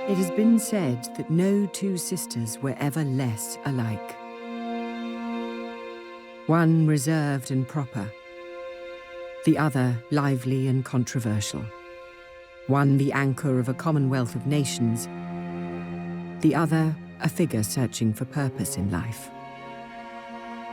It has been said that no two sisters were ever less alike. One reserved and proper, the other lively and controversial. One the anchor of a commonwealth of nations, the other a figure searching for purpose in life.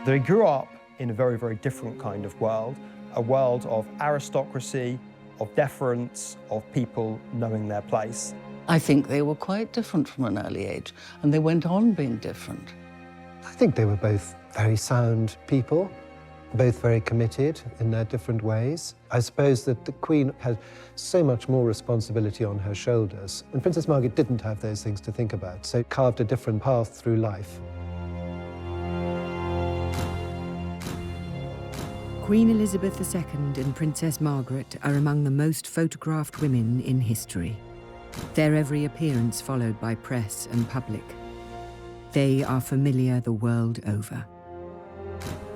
They grew up in a very, very different kind of world, a world of aristocracy, of deference, of people knowing their place. I think they were quite different from an early age, and they went on being different. I think they were both very sound people, both very committed in their different ways. I suppose that the Queen had so much more responsibility on her shoulders, and Princess Margaret didn't have those things to think about, so carved a different path through life. Queen Elizabeth II and Princess Margaret are among the most photographed women in history. Their every appearance followed by press and public. They are familiar the world over.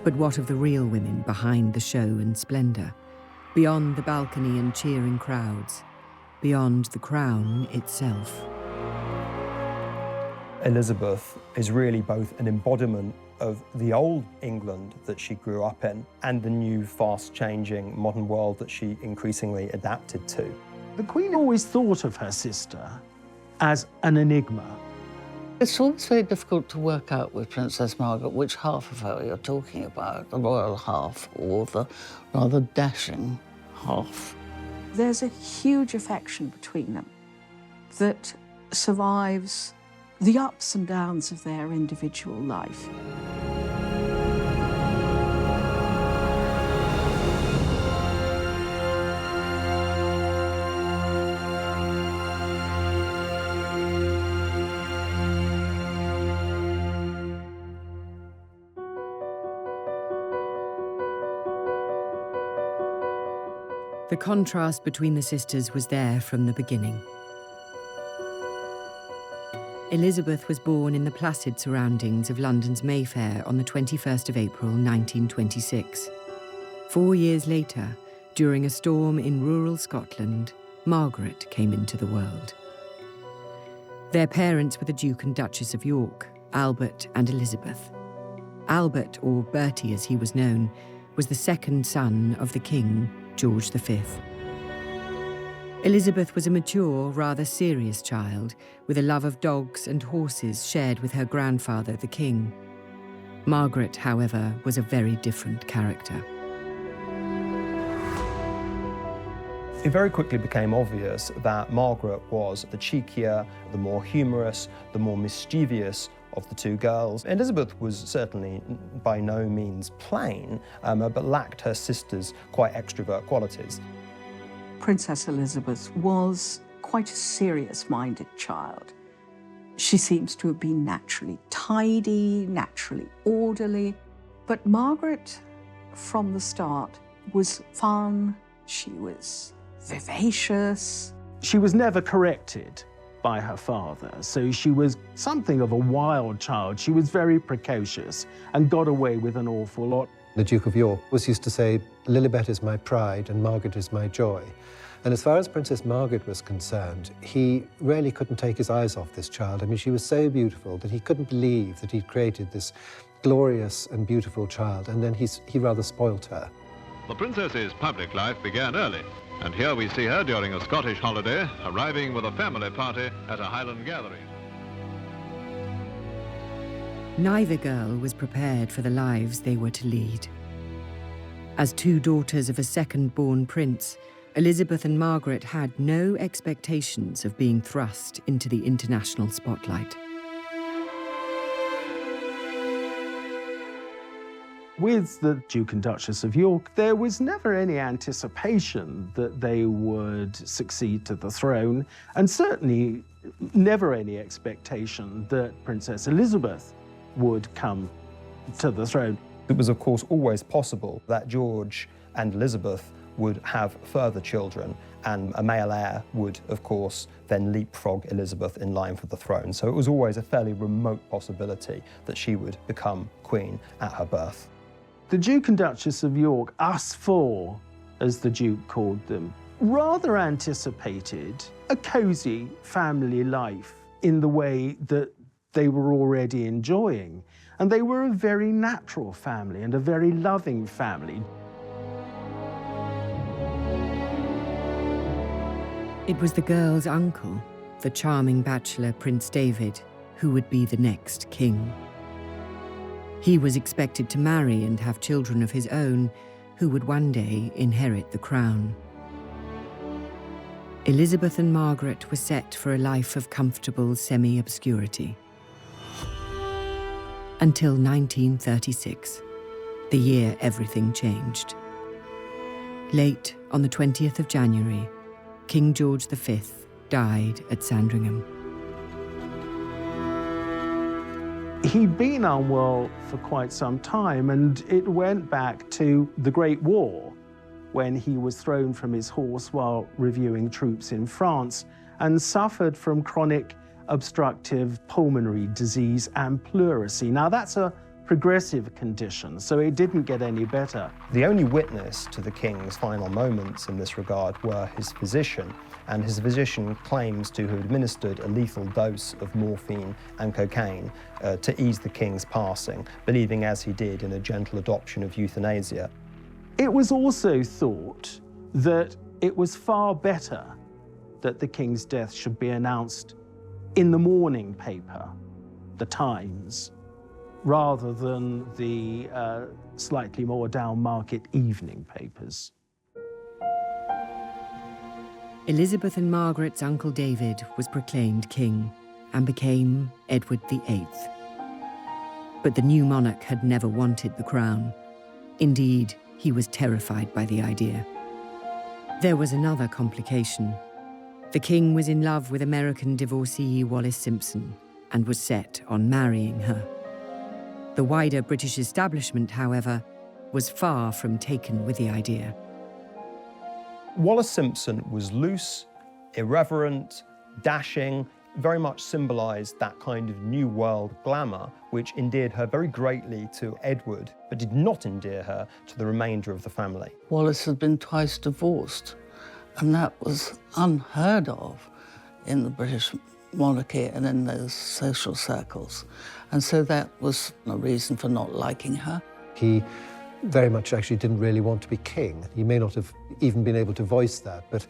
But what of the real women behind the show and splendour? Beyond the balcony and cheering crowds, beyond the crown itself. Elizabeth is really both an embodiment of the old England that she grew up in and the new, fast-changing modern world that she increasingly adapted to. The Queen always thought of her sister as an enigma. It's always very difficult to work out with Princess Margaret which half of her you're talking about, the royal half or the rather dashing half. There's a huge affection between them that survives the ups and downs of their individual life. The contrast between the sisters was there from the beginning. Elizabeth was born in the placid surroundings of London's Mayfair on the 21st of April, 1926. 4 years later, during a storm in rural Scotland, Margaret came into the world. Their parents were the Duke and Duchess of York, Albert and Elizabeth. Albert, or Bertie as he was known, was the second son of the King, George V. Elizabeth was a mature, rather serious child, with a love of dogs and horses shared with her grandfather, the King. Margaret, however, was a very different character. It very quickly became obvious that Margaret was the cheekier, the more humorous, the more mischievous of the two girls. Elizabeth was certainly by no means plain, but lacked her sister's quite extrovert qualities. Princess Elizabeth was quite a serious-minded child. She seems to have been naturally tidy, naturally orderly, but Margaret, from the start, was fun, she was vivacious. She was never corrected by her father, so she was something of a wild child. She was very precocious and got away with an awful lot. The Duke of York was used to say, "Lilibet is my pride and Margaret is my joy." And as far as Princess Margaret was concerned, he really couldn't take his eyes off this child. I mean, she was so beautiful that he couldn't believe that he'd created this glorious and beautiful child, and then he rather spoilt her. The princess's public life began early, and here we see her during a Scottish holiday, arriving with a family party at a Highland gathering. Neither girl was prepared for the lives they were to lead. As two daughters of a second-born prince, Elizabeth and Margaret had no expectations of being thrust into the international spotlight. With the Duke and Duchess of York, there was never any anticipation that they would succeed to the throne, and certainly never any expectation that Princess Elizabeth would come to the throne. It was, of course, always possible that George and Elizabeth would have further children, and a male heir would, of course, then leapfrog Elizabeth in line for the throne. So it was always a fairly remote possibility that she would become queen at her birth. The Duke and Duchess of York, us four, as the Duke called them, rather anticipated a cosy family life in the way that they were already enjoying. And they were a very natural family and a very loving family. It was the girl's uncle, the charming bachelor Prince David, who would be the next king. He was expected to marry and have children of his own, who would one day inherit the crown. Elizabeth and Margaret were set for a life of comfortable semi-obscurity. Until 1936, the year everything changed. Late on the 20th of January, King George V died at Sandringham. He'd been unwell for quite some time, and it went back to the Great War, when he was thrown from his horse while reviewing troops in France and suffered from chronic obstructive pulmonary disease and pleurisy. Now, that's a progressive condition, so it didn't get any better. The only witness to the king's final moments in this regard were his physician, and his physician claims to have administered a lethal dose of morphine and cocaine to ease the king's passing, believing as he did in a gentle adoption of euthanasia. It was also thought that it was far better that the king's death should be announced in the morning paper, the Times, rather than the slightly more down-market evening papers. Elizabeth and Margaret's uncle David was proclaimed king and became Edward VIII. But the new monarch had never wanted the crown. Indeed, he was terrified by the idea. There was another complication. The king was in love with American divorcee Wallis Simpson and was set on marrying her. The wider British establishment, however, was far from taken with the idea. Wallis Simpson was loose, irreverent, dashing, very much symbolised that kind of New World glamour, which endeared her very greatly to Edward, but did not endear her to the remainder of the family. Wallis had been twice divorced, and that was unheard of in the British monarchy and in those social circles. And so that was a reason for not liking her. He very much actually didn't really want to be king. He may not have even been able to voice that, but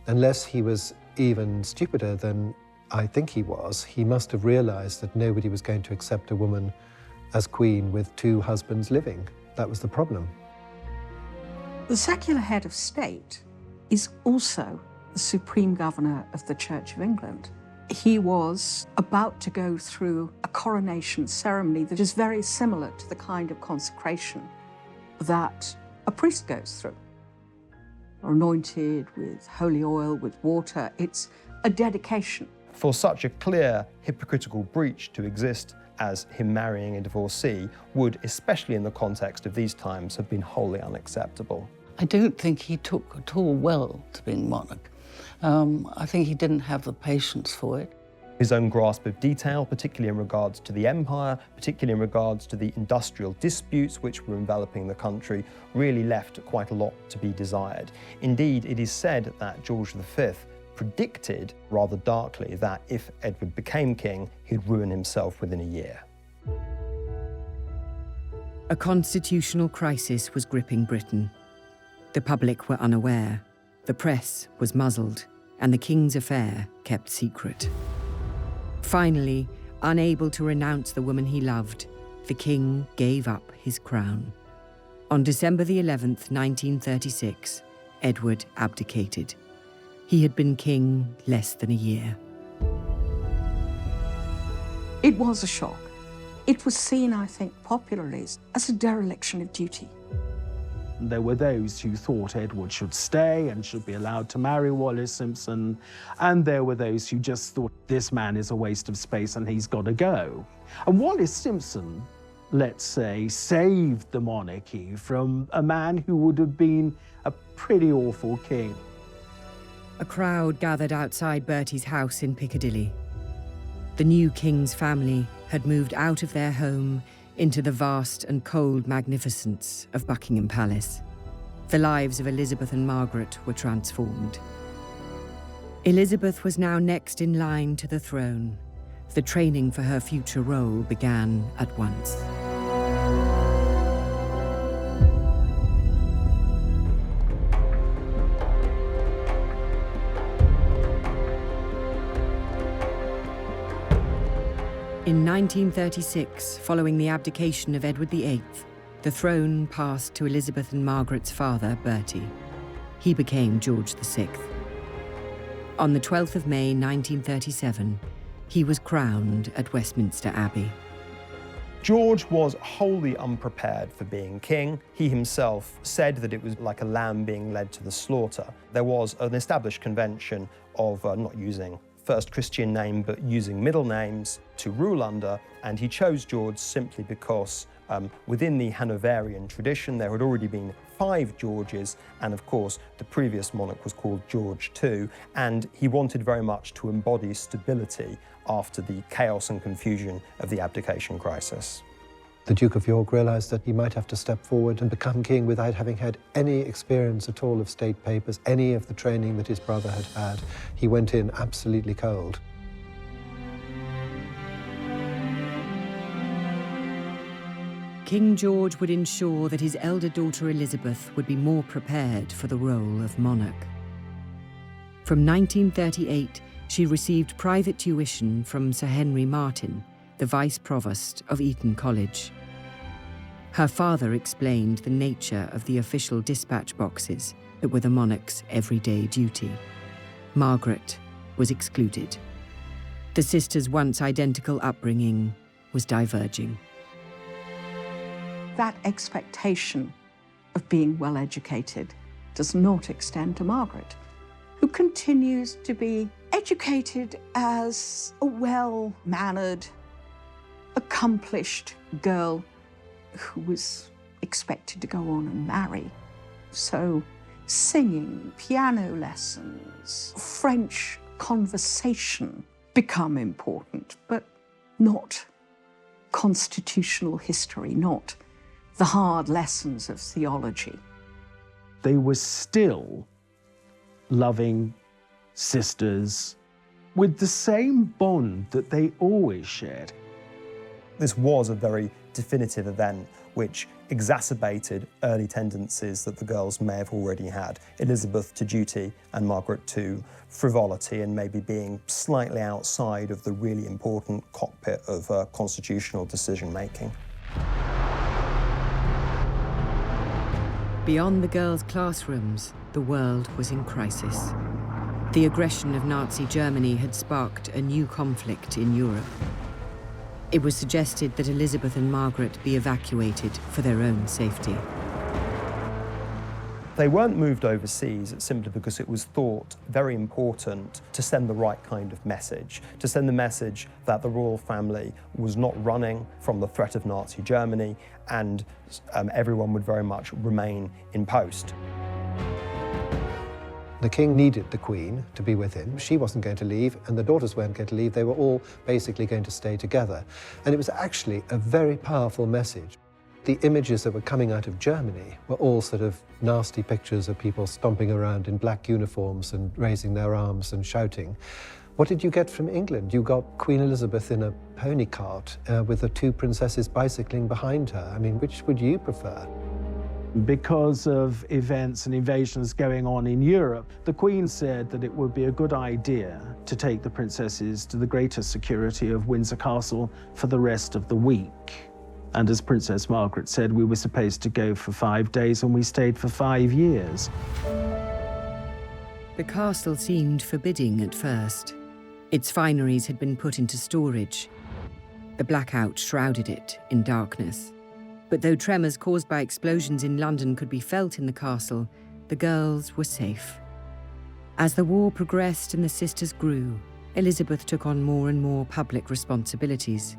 unless he was even stupider than I think he was, he must have realised that nobody was going to accept a woman as queen with two husbands living. That was the problem. The secular head of state is also the supreme governor of the Church of England. He was about to go through a coronation ceremony that is very similar to the kind of consecration that a priest goes through. Anointed with holy oil, with water, it's a dedication. For such a clear hypocritical breach to exist as him marrying a divorcee would, especially in the context of these times, have been wholly unacceptable. I don't think he took at all well to being monarch. I think he didn't have the patience for it. His own grasp of detail, particularly in regards to the empire, particularly in regards to the industrial disputes which were enveloping the country, really left quite a lot to be desired. Indeed, it is said that George V predicted, rather darkly, that if Edward became king, he'd ruin himself within a year. A constitutional crisis was gripping Britain. The public were unaware, the press was muzzled, and the king's affair kept secret. Finally, unable to renounce the woman he loved, the king gave up his crown. On December the 11th, 1936, Edward abdicated. He had been king less than a year. It was a shock. It was seen, I think, popularly as a dereliction of duty. There were those who thought Edward should stay and should be allowed to marry Wallis Simpson, and there were those who just thought this man is a waste of space and he's got to go. And Wallis Simpson, let's say, saved the monarchy from a man who would have been a pretty awful king. A crowd gathered outside Bertie's house in Piccadilly. The new king's family had moved out of their home into the vast and cold magnificence of Buckingham Palace. The lives of Elizabeth and Margaret were transformed. Elizabeth was now next in line to the throne. The training for her future role began at once. In 1936, following the abdication of Edward VIII, the throne passed to Elizabeth and Margaret's father, Bertie. He became George VI. On the 12th of May 1937, he was crowned at Westminster Abbey. George was wholly unprepared for being king. He himself said that it was like a lamb being led to the slaughter. There was an established convention of not using first Christian name, but using middle names to rule under, and he chose George simply because within the Hanoverian tradition there had already been 5 Georges, and of course the previous monarch was called George II, and he wanted very much to embody stability after the chaos and confusion of the abdication crisis. The Duke of York realised that he might have to step forward and become king without having had any experience at all of state papers, any of the training that his brother had had. He went in absolutely cold. King George would ensure that his elder daughter Elizabeth would be more prepared for the role of monarch. From 1938, she received private tuition from Sir Henry Martin, the Vice Provost of Eton College. Her father explained the nature of the official dispatch boxes that were the monarch's everyday duty. Margaret was excluded. The sisters' once identical upbringing was diverging. That expectation of being well educated does not extend to Margaret, who continues to be educated as a well-mannered, accomplished girl who was expected to go on and marry. So singing, piano lessons, French conversation become important, but not constitutional history, not the hard lessons of theology. They were still loving sisters with the same bond that they always shared. This was a very definitive event which exacerbated early tendencies that the girls may have already had. Elizabeth to duty and Margaret to frivolity and maybe being slightly outside of the really important cockpit of constitutional decision-making. Beyond the girls' classrooms, the world was in crisis. The aggression of Nazi Germany had sparked a new conflict in Europe. It was suggested that Elizabeth and Margaret be evacuated for their own safety. They weren't moved overseas simply because it was thought very important to send the right kind of message, to send the message that the royal family was not running from the threat of Nazi Germany, and everyone would very much remain in post. The king needed the Queen to be with him. She wasn't going to leave, and the daughters weren't going to leave. They were all basically going to stay together. And it was actually a very powerful message. The images that were coming out of Germany were all sort of nasty pictures of people stomping around in black uniforms and raising their arms and shouting. What did you get from England? You got Queen Elizabeth in a pony cart with the 2 princesses bicycling behind her. I mean, which would you prefer? Because of events and invasions going on in Europe, the Queen said that it would be a good idea to take the princesses to the greater security of Windsor Castle for the rest of the week. And as Princess Margaret said, we were supposed to go for 5 days, and we stayed for 5 years. The castle seemed forbidding at first. Its fineries had been put into storage. The blackout shrouded it in darkness. But though tremors caused by explosions in London could be felt in the castle, the girls were safe. As the war progressed and the sisters grew, Elizabeth took on more and more public responsibilities.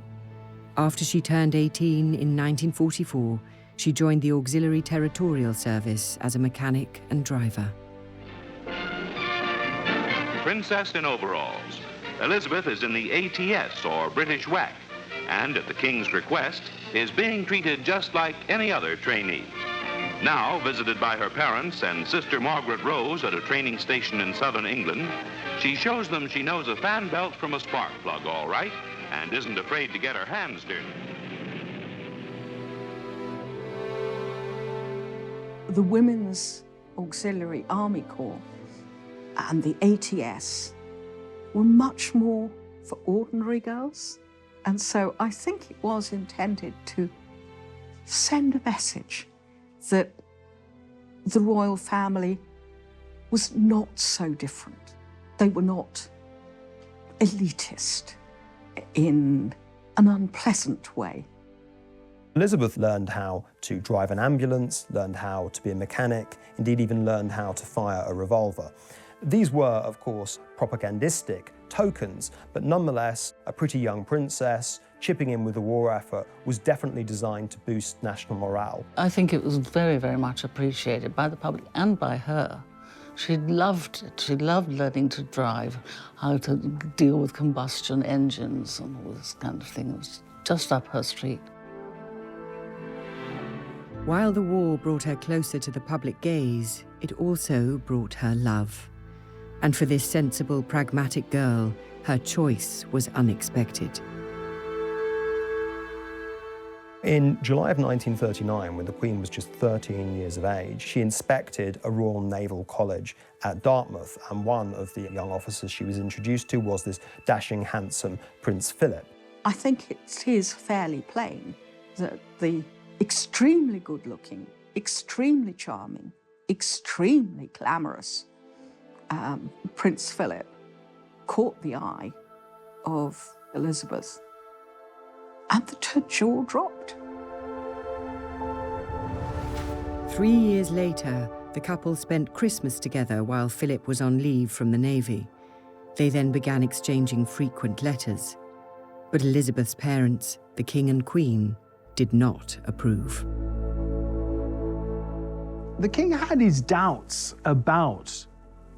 After she turned 18 in 1944, she joined the Auxiliary Territorial Service as a mechanic and driver. Princess in overalls. Elizabeth is in the ATS, or British WAC, and at the King's request, is being treated just like any other trainee. Now visited by her parents and sister Margaret Rose at a training station in southern England, she shows them she knows a fan belt from a spark plug all right and isn't afraid to get her hands dirty. The Women's Auxiliary Army Corps and the ATS were much more for ordinary girls. And so I think it was intended to send a message that the royal family was not so different. They were not elitist in an unpleasant way. Elizabeth learned how to drive an ambulance, learned how to be a mechanic, indeed even learned how to fire a revolver. These were, of course, propagandistic tokens, but nonetheless, a pretty young princess chipping in with the war effort was definitely designed to boost national morale. I think it was very, very much appreciated by the public and by her. She loved it. She loved learning to drive, how to deal with combustion engines and all this kind of thing. It was just up her street. While the war brought her closer to the public gaze, it also brought her love. And for this sensible, pragmatic girl, her choice was unexpected. In July of 1939, when the Queen was just 13 years of age, she inspected a Royal Naval College at Dartmouth, and one of the young officers she was introduced to was this dashing, handsome Prince Philip. I think it is fairly plain that the extremely good-looking, extremely charming, extremely glamorous Prince Philip caught the eye of Elizabeth, and that her jaw dropped. 3 years later, the couple spent Christmas together while Philip was on leave from the Navy. They then began exchanging frequent letters. But Elizabeth's parents, the King and Queen, did not approve. The king had his doubts about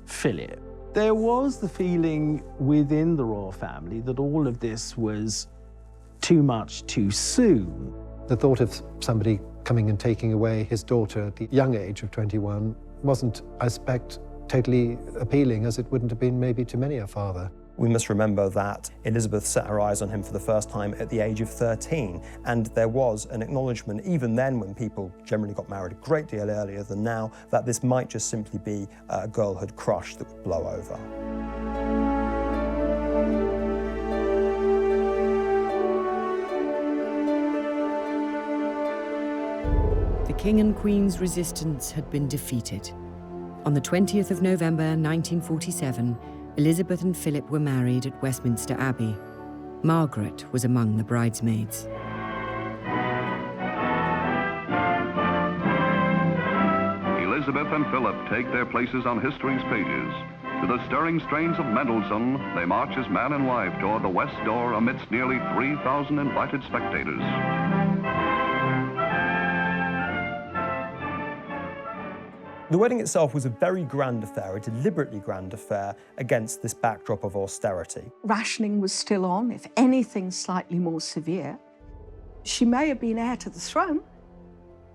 Philip. There was the feeling within the royal family that all of this was too much too soon. The thought of somebody coming and taking away his daughter at the young age of 21 wasn't, I suspect, totally appealing, as it wouldn't have been maybe to many a father. We must remember that Elizabeth set her eyes on him for the first time at the age of 13, and there was an acknowledgement, even then when people generally got married a great deal earlier than now, that this might just simply be a girlhood crush that would blow over. The King and Queen's resistance had been defeated. On the 20th of November 1947, Elizabeth and Philip were married at Westminster Abbey. Margaret was among the bridesmaids. Elizabeth and Philip take their places on history's pages. To the stirring strains of Mendelssohn, they march as man and wife toward the west door amidst nearly 3,000 invited spectators. The wedding itself was a very grand affair, a deliberately grand affair against this backdrop of austerity. Rationing was still on, if anything slightly more severe. She may have been heir to the throne,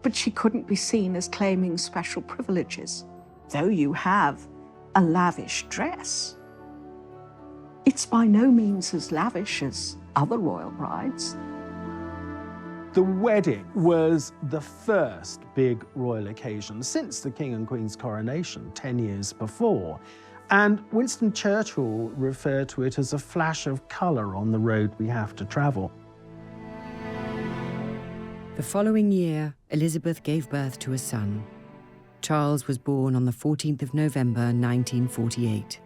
but she couldn't be seen as claiming special privileges. Though you have a lavish dress, it's by no means as lavish as other royal brides. The wedding was the first big royal occasion since the King and Queen's coronation 10 years before. And Winston Churchill referred to it as a flash of colour on the road we have to travel. The following year, Elizabeth gave birth to a son. Charles was born on the 14th of November 1948.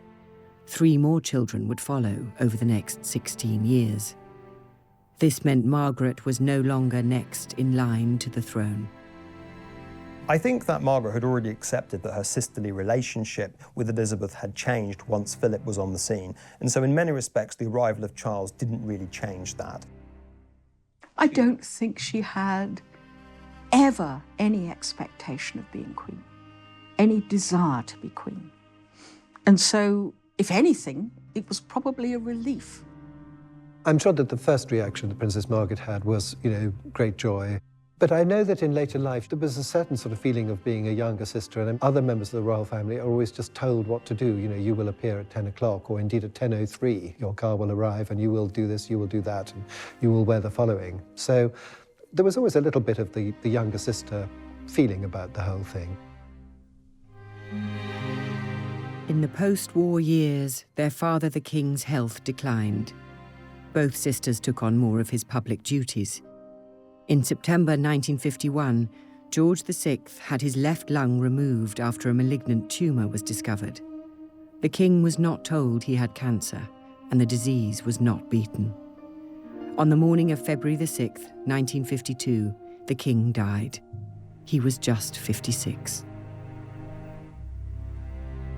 3 more children would follow over the next 16 years. This meant Margaret was no longer next in line to the throne. I think that Margaret had already accepted that her sisterly relationship with Elizabeth had changed once Philip was on the scene, and so in many respects the arrival of Charles didn't really change that. I don't think she had ever any expectation of being queen, any desire to be queen. And so, if anything, it was probably a relief. I'm sure that the first reaction that Princess Margaret had was, great joy. But I know that in later life there was a certain sort of feeling of being a younger sister, and other members of the royal family are always just told what to do. You know, you will appear at 10 o'clock, or indeed at 10:03, your car will arrive, and you will do this, you will do that, and you will wear the following. So there was always a little bit of the younger sister feeling about the whole thing. In the post-war years, their father, the king's health declined. Both sisters took on more of his public duties. In September 1951, George VI had his left lung removed after a malignant tumour was discovered. The king was not told he had cancer, and the disease was not beaten. On the morning of February the 6th, 1952, the king died. He was just 56.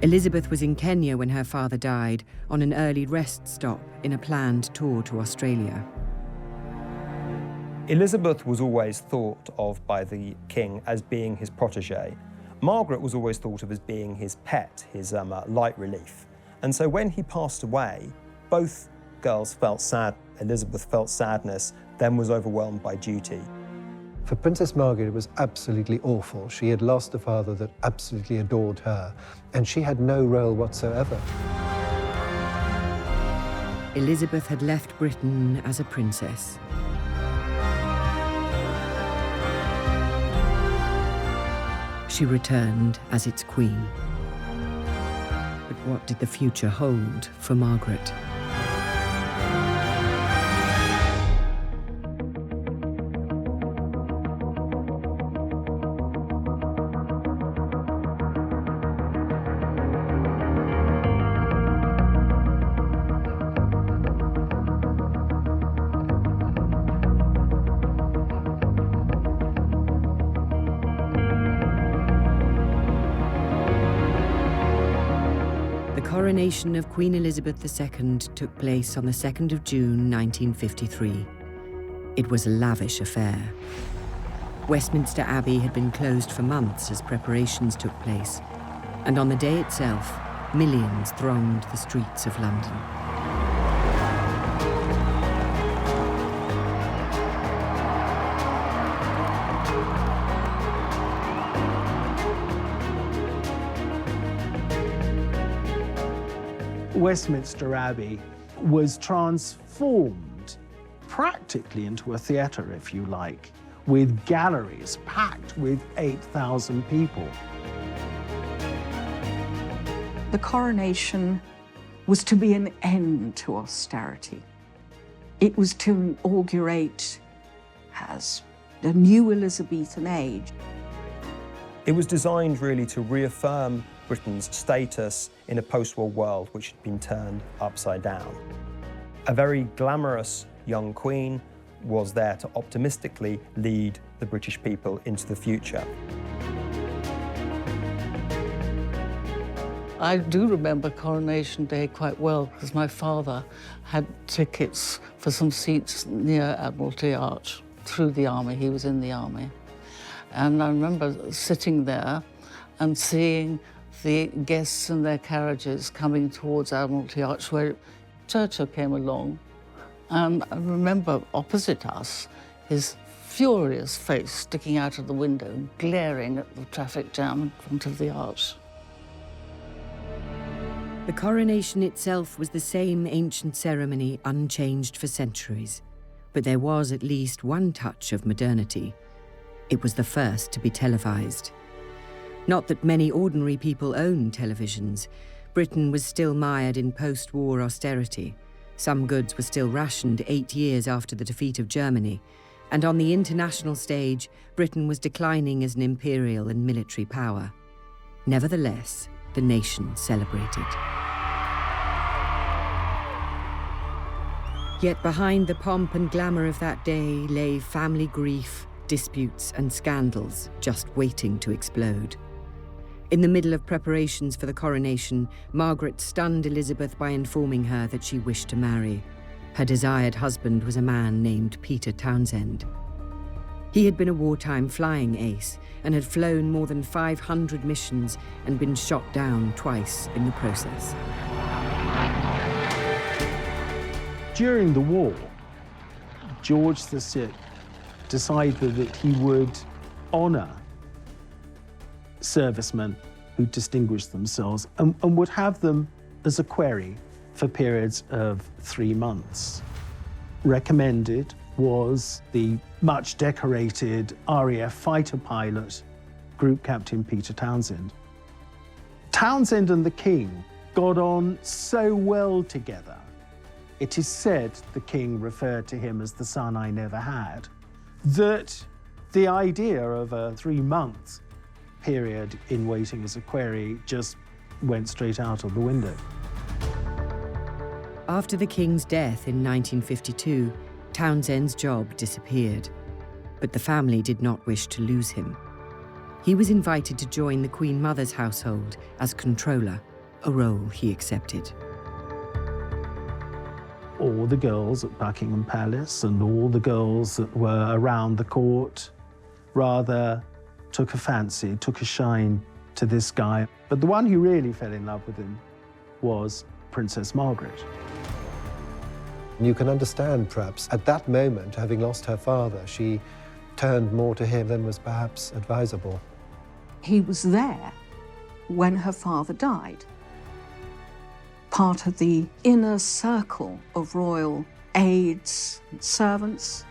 Elizabeth was in Kenya when her father died, on an early rest stop in a planned tour to Australia. Elizabeth was always thought of by the king as being his protégé. Margaret was always thought of as being his pet, his light relief. And so when he passed away, both girls felt sad. Elizabeth felt sadness, then was overwhelmed by duty. For Princess Margaret, it was absolutely awful. She had lost a father that absolutely adored her, and she had no role whatsoever. Elizabeth had left Britain as a princess. She returned as its queen. But what did the future hold for Margaret? The coronation of Queen Elizabeth II took place on the 2nd of June 1953. It was a lavish affair. Westminster Abbey had been closed for months as preparations took place, and on the day itself, millions thronged the streets of London. Westminster Abbey was transformed practically into a theatre, if you like, with galleries packed with 8,000 people. The coronation was to be an end to austerity. It was to inaugurate as a new Elizabethan age. It was designed really to reaffirm Britain's status in a post-war world which had been turned upside down. A very glamorous young queen was there to optimistically lead the British people into the future. I do remember Coronation Day quite well because my father had tickets for some seats near Admiralty Arch through the army. He was in the army. And I remember sitting there and seeing the guests in their carriages coming towards Admiralty Arch, where Churchill came along. And I remember opposite us, his furious face sticking out of the window, glaring at the traffic jam in front of the arch. The coronation itself was the same ancient ceremony, unchanged for centuries. But there was at least one touch of modernity. It was the first to be televised. Not that many ordinary people owned televisions. Britain was still mired in post-war austerity. Some goods were still rationed 8 years after the defeat of Germany. And on the international stage, Britain was declining as an imperial and military power. Nevertheless, the nation celebrated. Yet behind the pomp and glamour of that day lay family grief, disputes and scandals just waiting to explode. In the middle of preparations for the coronation, Margaret stunned Elizabeth by informing her that she wished to marry. Her desired husband was a man named Peter Townsend. He had been a wartime flying ace and had flown more than 500 missions and been shot down twice in the process. During the war, George VI decided that he would honour servicemen who distinguished themselves and would have them as a query for periods of 3 months. Recommended was the much decorated RAF fighter pilot, Group Captain Peter Townsend. Townsend and the King got on so well together. It is said the King referred to him as the son I never had, that the idea of a 3-month period in waiting as a query just went straight out of the window. After the King's death in 1952, Townsend's job disappeared, but the family did not wish to lose him. He was invited to join the Queen Mother's household as controller, a role he accepted. All the girls at Buckingham Palace and all the girls that were around the court rather took a fancy, took a shine to this guy. But the one who really fell in love with him was Princess Margaret. You can understand, perhaps, at that moment, having lost her father, she turned more to him than was perhaps advisable. He was there when her father died. Part of the inner circle of royal aides and servants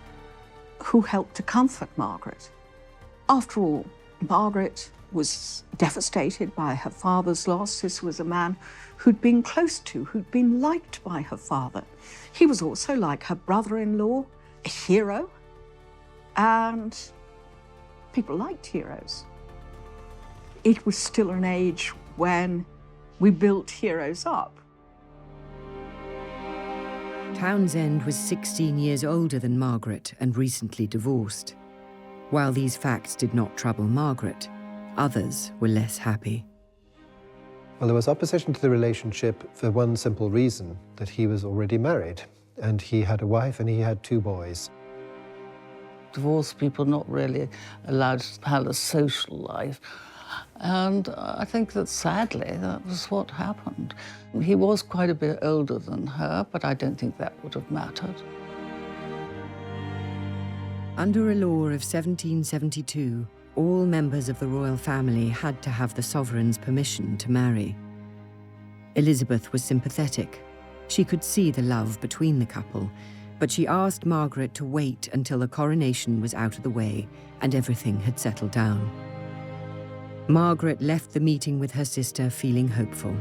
who helped to comfort Margaret. After all, Margaret was devastated by her father's loss. This was a man who'd been close to, who'd been liked by her father. He was also, like her brother-in-law, a hero, and people liked heroes. It was still an age when we built heroes up. Townsend was 16 years older than Margaret and recently divorced. While these facts did not trouble Margaret, others were less happy. Well, there was opposition to the relationship for one simple reason, that he was already married, and he had a wife and he had 2 boys. Divorced people not really allowed to have a social life. And I think that sadly, that was what happened. He was quite a bit older than her, but I don't think that would have mattered. Under a law of 1772, all members of the royal family had to have the sovereign's permission to marry. Elizabeth was sympathetic. She could see the love between the couple, but she asked Margaret to wait until the coronation was out of the way and everything had settled down. Margaret left the meeting with her sister feeling hopeful.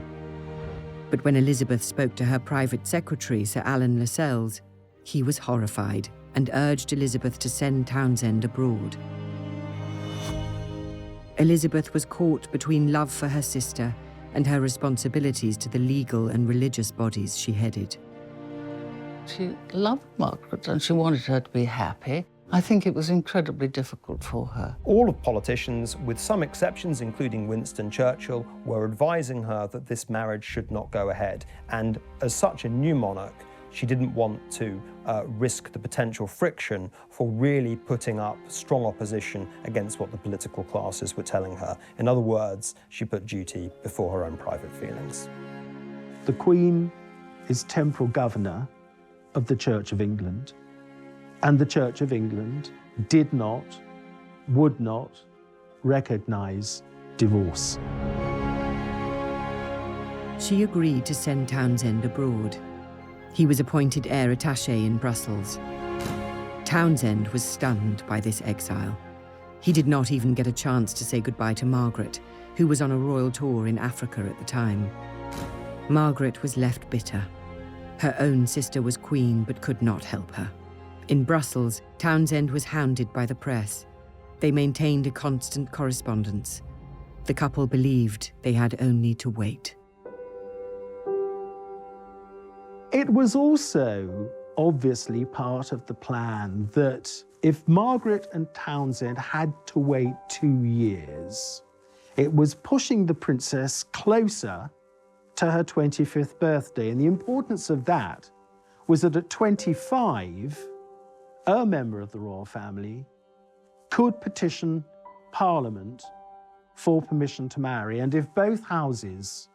But when Elizabeth spoke to her private secretary, Sir Alan Lascelles, he was horrified and urged Elizabeth to send Townsend abroad. Elizabeth was caught between love for her sister and her responsibilities to the legal and religious bodies she headed. She loved Margaret and she wanted her to be happy. I think it was incredibly difficult for her. All of politicians, with some exceptions, including Winston Churchill, were advising her that this marriage should not go ahead. And as such a new monarch, she didn't want to risk the potential friction for really putting up strong opposition against what the political classes were telling her. In other words, she put duty before her own private feelings. The Queen is temporal governor of the Church of England, and the Church of England did not, would not recognise divorce. She agreed to send Townsend abroad. He was appointed heir attaché in Brussels. Townsend was stunned by this exile. He did not even get a chance to say goodbye to Margaret, who was on a royal tour in Africa at the time. Margaret was left bitter. Her own sister was queen but could not help her. In Brussels, Townsend was hounded by the press. They maintained a constant correspondence. The couple believed they had only to wait. It was also obviously part of the plan that if Margaret and Townsend had to wait 2 years, it was pushing the princess closer to her 25th birthday. And the importance of that was that at 25, a member of the royal family could petition Parliament for permission to marry. And if both houses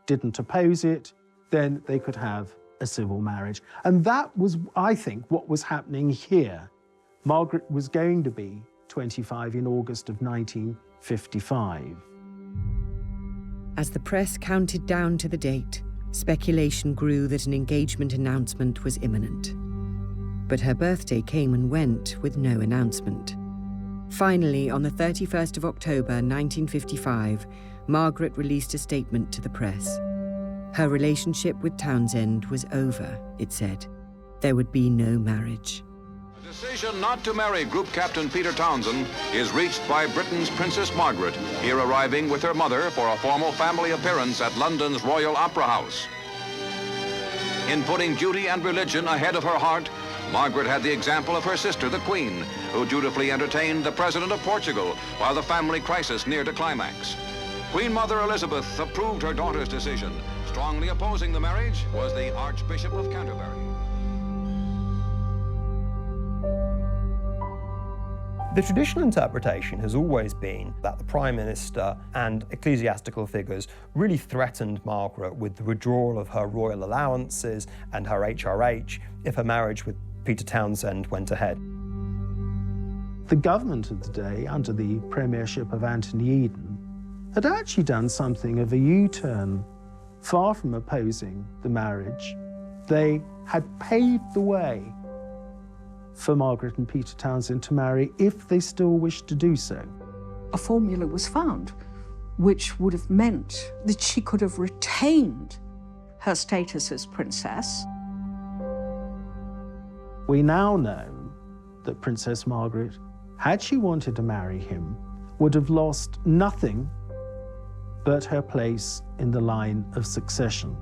didn't oppose it, then they could have a civil marriage. And that was, I think, what was happening here. Margaret was going to be 25 in August of 1955. As the press counted down to the date, speculation grew that an engagement announcement was imminent. But her birthday came and went with no announcement. Finally, on the 31st of October 1955, Margaret released a statement to the press. Her relationship with Townsend was over, it said. There would be no marriage. The decision not to marry Group Captain Peter Townsend is reached by Britain's Princess Margaret, here arriving with her mother for a formal family appearance at London's Royal Opera House. In putting duty and religion ahead of her heart, Margaret had the example of her sister, the Queen, who dutifully entertained the President of Portugal while the family crisis neared a climax. Queen Mother Elizabeth approved her daughter's decision. Strongly opposing the marriage was the Archbishop of Canterbury. The traditional interpretation has always been that the Prime Minister and ecclesiastical figures really threatened Margaret with the withdrawal of her royal allowances and her HRH if her marriage with Peter Townsend went ahead. The government of the day, under the premiership of Anthony Eden, had actually done something of a U-turn. Far from opposing the marriage, they had paved the way for Margaret and Peter Townsend to marry if they still wished to do so. A formula was found which would have meant that she could have retained her status as princess. We now know that Princess Margaret, had she wanted to marry him, would have lost nothing but her place in the line of succession.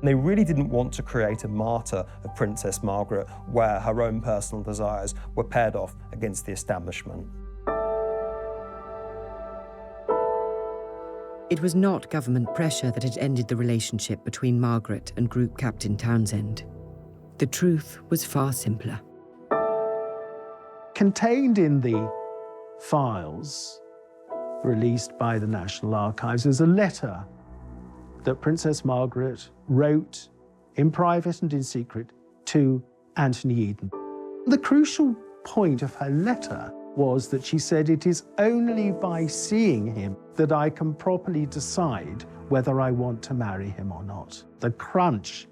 They really didn't want to create a martyr of Princess Margaret where her own personal desires were paired off against the establishment. It was not government pressure that had ended the relationship between Margaret and Group Captain Townsend. The truth was far simpler. Contained in the files released by the National Archives is a letter that Princess Margaret wrote in private and in secret to Anthony Eden. The crucial point of her letter was that she said, "It is only by seeing him that I can properly decide whether I want to marry him or not." The crunch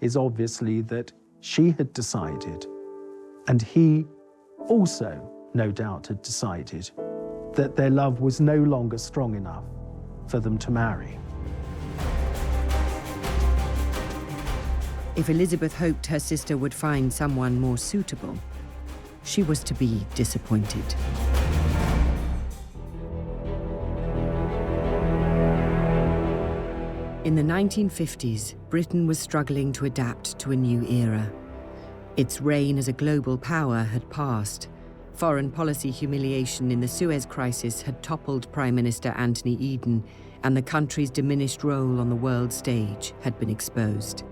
is obviously that she had decided, and he also, no doubt, had decided that their love was no longer strong enough for them to marry. If Elizabeth hoped her sister would find someone more suitable, she was to be disappointed. In the 1950s, Britain was struggling to adapt to a new era. Its reign as a global power had passed. Foreign policy humiliation in the Suez Crisis had toppled Prime Minister Anthony Eden, and the country's diminished role on the world stage had been exposed.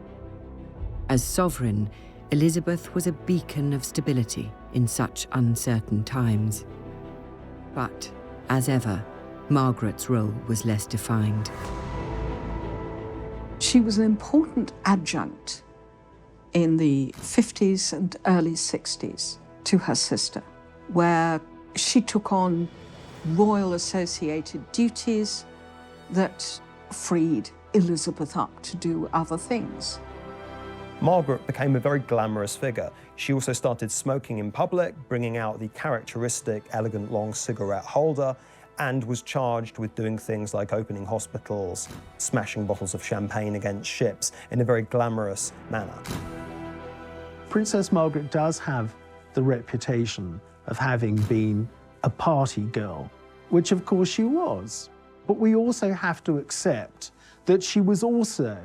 As sovereign, Elizabeth was a beacon of stability in such uncertain times. But, as ever, Margaret's role was less defined. She was an important adjunct in the 50s and early 60s to her sister, where she took on royal associated duties that freed Elizabeth up to do other things. Margaret became a very glamorous figure. She also started smoking in public, bringing out the characteristic elegant long cigarette holder, and was charged with doing things like opening hospitals, smashing bottles of champagne against ships in a very glamorous manner. Princess Margaret does have the reputation of having been a party girl, which of course she was. But we also have to accept that she was also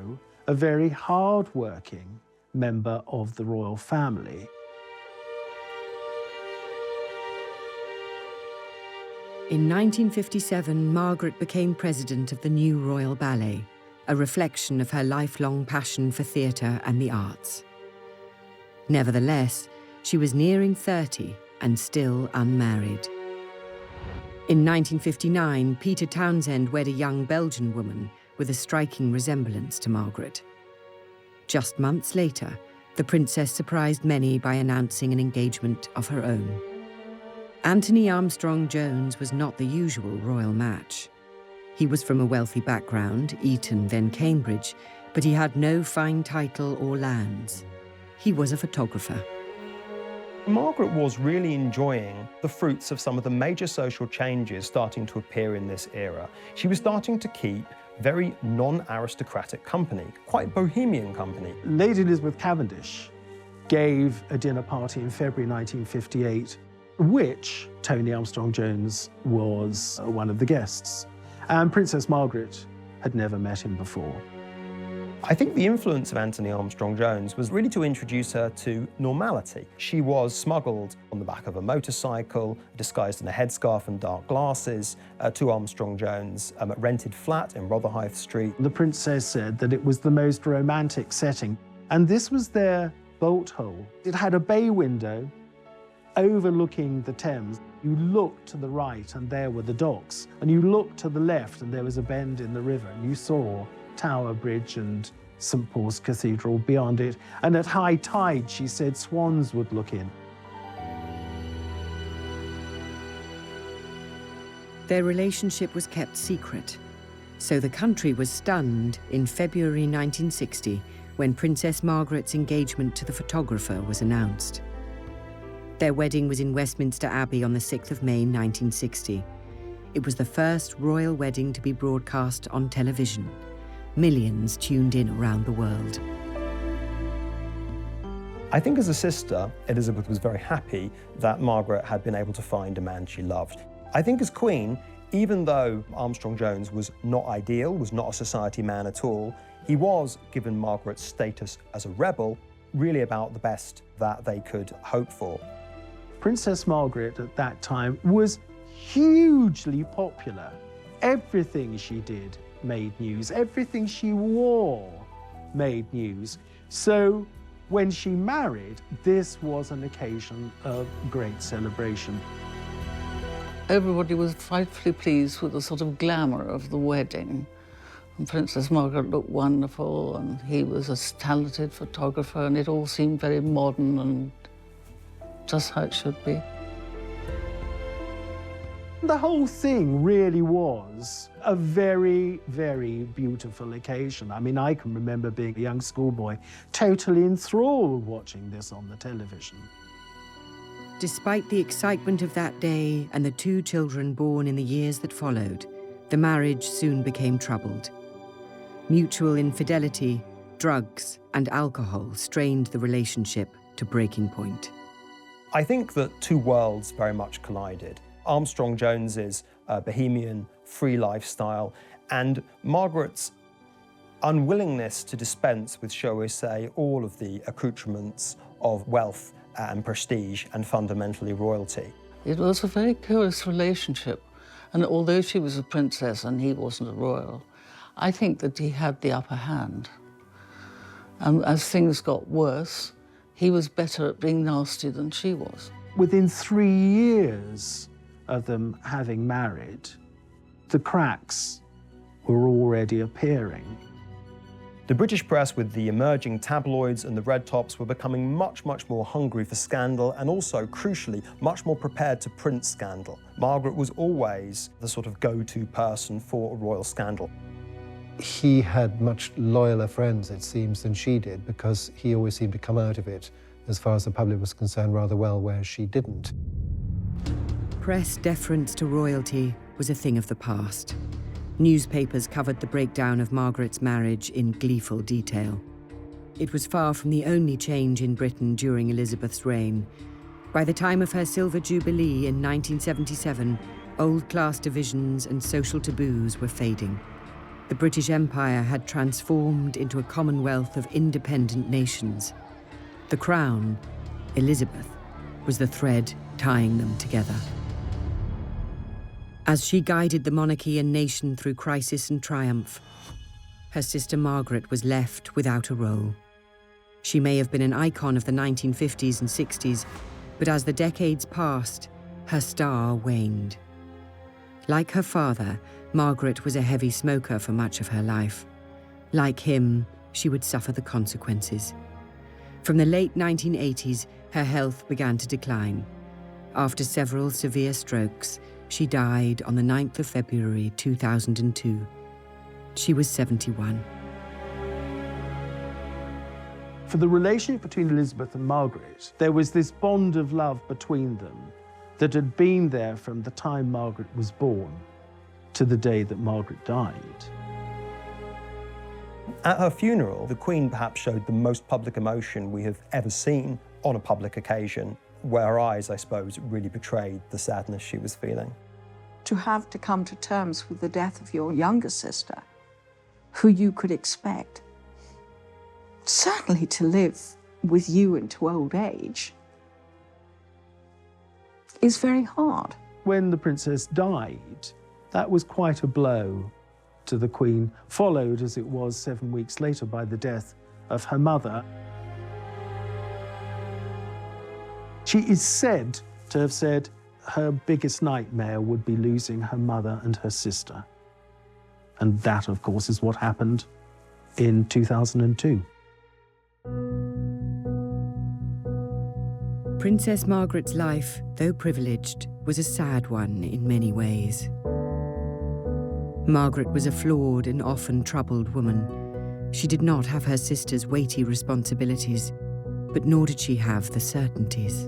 a very hard-working member of the royal family. In 1957, Margaret became president of the new Royal Ballet, a reflection of her lifelong passion for theatre and the arts. Nevertheless, she was nearing 30 and still unmarried. In 1959, Peter Townsend wed a young Belgian woman with a striking resemblance to Margaret. Just months later, the princess surprised many by announcing an engagement of her own. Anthony Armstrong-Jones was not the usual royal match. He was from a wealthy background, Eton then Cambridge, but he had no fine title or lands. He was a photographer. Margaret was really enjoying the fruits of some of the major social changes starting to appear in this era. She was starting to keep very non-aristocratic company, quite bohemian company. Lady Elizabeth Cavendish gave a dinner party in February 1958, which Tony Armstrong-Jones was one of the guests. And Princess Margaret had never met him before. I think the influence of Anthony Armstrong-Jones was really to introduce her to normality. She was smuggled on the back of a motorcycle, disguised in a headscarf and dark glasses, to Armstrong-Jones' rented flat in Rotherhithe Street. The princess said that it was the most romantic setting, and this was their bolt hole. It had a bay window overlooking the Thames. You looked to the right and there were the docks, and you looked to the left and there was a bend in the river, and you saw Tower Bridge and St. Paul's Cathedral beyond it. And at high tide, she said, swans would look in. Their relationship was kept secret, so the country was stunned in February 1960 when Princess Margaret's engagement to the photographer was announced. Their wedding was in Westminster Abbey on the 6th of May 1960. It was the first royal wedding to be broadcast on television. Millions tuned in around the world. I think as a sister, Elizabeth was very happy that Margaret had been able to find a man she loved. I think as Queen, even though Armstrong-Jones was not ideal, was not a society man at all, he was, given Margaret's status as a rebel, really about the best that they could hope for. Princess Margaret at that time was hugely popular. Everything she did made news. Everything she wore made news. So when she married, this was an occasion of great celebration. Everybody was frightfully pleased with the sort of glamour of the wedding. And Princess Margaret looked wonderful, and he was a talented photographer, and it all seemed very modern and just how it should be. The whole thing really was a very, very beautiful occasion. I mean, I can remember being a young schoolboy, totally enthralled watching this on the television. Despite the excitement of that day and the two children born in the years that followed, the marriage soon became troubled. Mutual infidelity, drugs, and alcohol strained the relationship to breaking point. I think that two worlds very much collided. Armstrong-Jones's bohemian, free lifestyle, and Margaret's unwillingness to dispense with, shall we say, all of the accoutrements of wealth and prestige and fundamentally royalty. It was a very curious relationship, and although she was a princess and he wasn't a royal, I think that he had the upper hand. As things got worse, he was better at being nasty than she was. Within 3 years of them having married, the cracks were already appearing. The British press, with the emerging tabloids and the red tops, were becoming much, much more hungry for scandal and also, crucially, much more prepared to print scandal. Margaret was always the sort of go-to person for a royal scandal. He had much loyaler friends, it seems, than she did, because he always seemed to come out of it, as far as the public was concerned, rather well, whereas she didn't. Press deference to royalty was a thing of the past. Newspapers covered the breakdown of Margaret's marriage in gleeful detail. It was far from the only change in Britain during Elizabeth's reign. By the time of her Silver Jubilee in 1977, old class divisions and social taboos were fading. The British Empire had transformed into a commonwealth of independent nations. The crown, Elizabeth, was the thread tying them together. As she guided the monarchy and nation through crisis and triumph, her sister Margaret was left without a role. She may have been an icon of the 1950s and 60s, but as the decades passed, her star waned. Like her father, Margaret was a heavy smoker for much of her life. Like him, she would suffer the consequences. From the late 1980s, her health began to decline. After several severe strokes, she died on the 9th of February 2002. She was 71. For the relationship between Elizabeth and Margaret, there was this bond of love between them that had been there from the time Margaret was born to the day that Margaret died. At her funeral, the Queen perhaps showed the most public emotion we have ever seen on a public occasion, where her eyes, I suppose, really betrayed the sadness she was feeling. To have to come to terms with the death of your younger sister, who you could expect, certainly to live with you into old age, is very hard. When the princess died, that was quite a blow to the Queen, followed, as it was 7 weeks later, by the death of her mother. She is said to have said her biggest nightmare would be losing her mother and her sister. And that, of course, is what happened in 2002. Princess Margaret's life, though privileged, was a sad one in many ways. Margaret was a flawed and often troubled woman. She did not have her sister's weighty responsibilities, but nor did she have the certainties.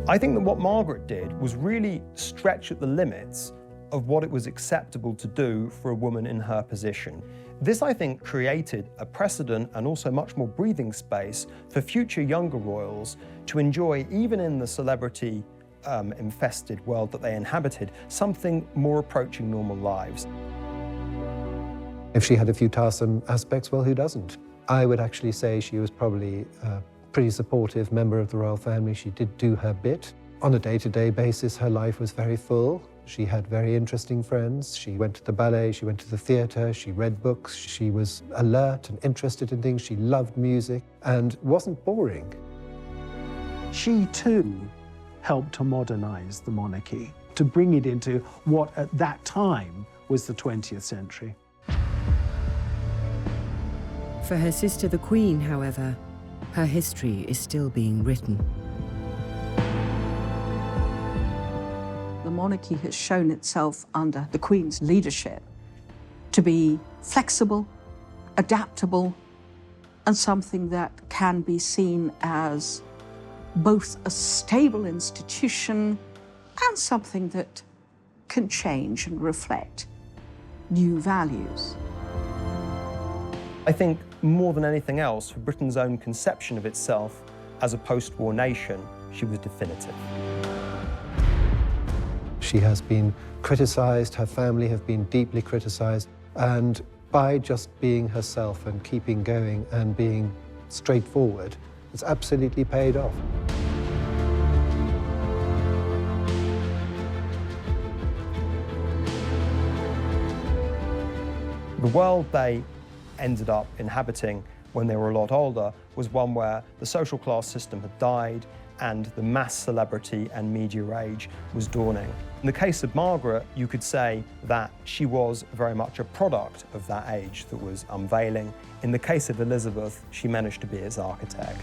I think that what Margaret did was really stretch at the limits of what it was acceptable to do for a woman in her position. This, I think, created a precedent and also much more breathing space for future younger royals to enjoy, even in the celebrity infested world that they inhabited, something more approaching normal lives. If she had a few tiresome aspects, well, who doesn't? I would actually say she was probably a pretty supportive member of the royal family. She did do her bit. On a day-to-day basis, her life was very full. She had very interesting friends. She went to the ballet, she went to the theatre, she read books, she was alert and interested in things, she loved music and wasn't boring. She too helped to modernise the monarchy, to bring it into what at that time was the 20th century. For her sister, the Queen, however, her history is still being written. The monarchy has shown itself under the Queen's leadership to be flexible, adaptable, and something that can be seen as both a stable institution and something that can change and reflect new values. I think more than anything else, for Britain's own conception of itself as a post-war nation, she was definitive. She has been criticised, her family have been deeply criticised, and by just being herself and keeping going and being straightforward, it's absolutely paid off. The world they ended up inhabiting when they were a lot older was one where the social class system had died and the mass celebrity and media age was dawning. In the case of Margaret, you could say that she was very much a product of that age that was unveiling. In the case of Elizabeth, she managed to be its architect.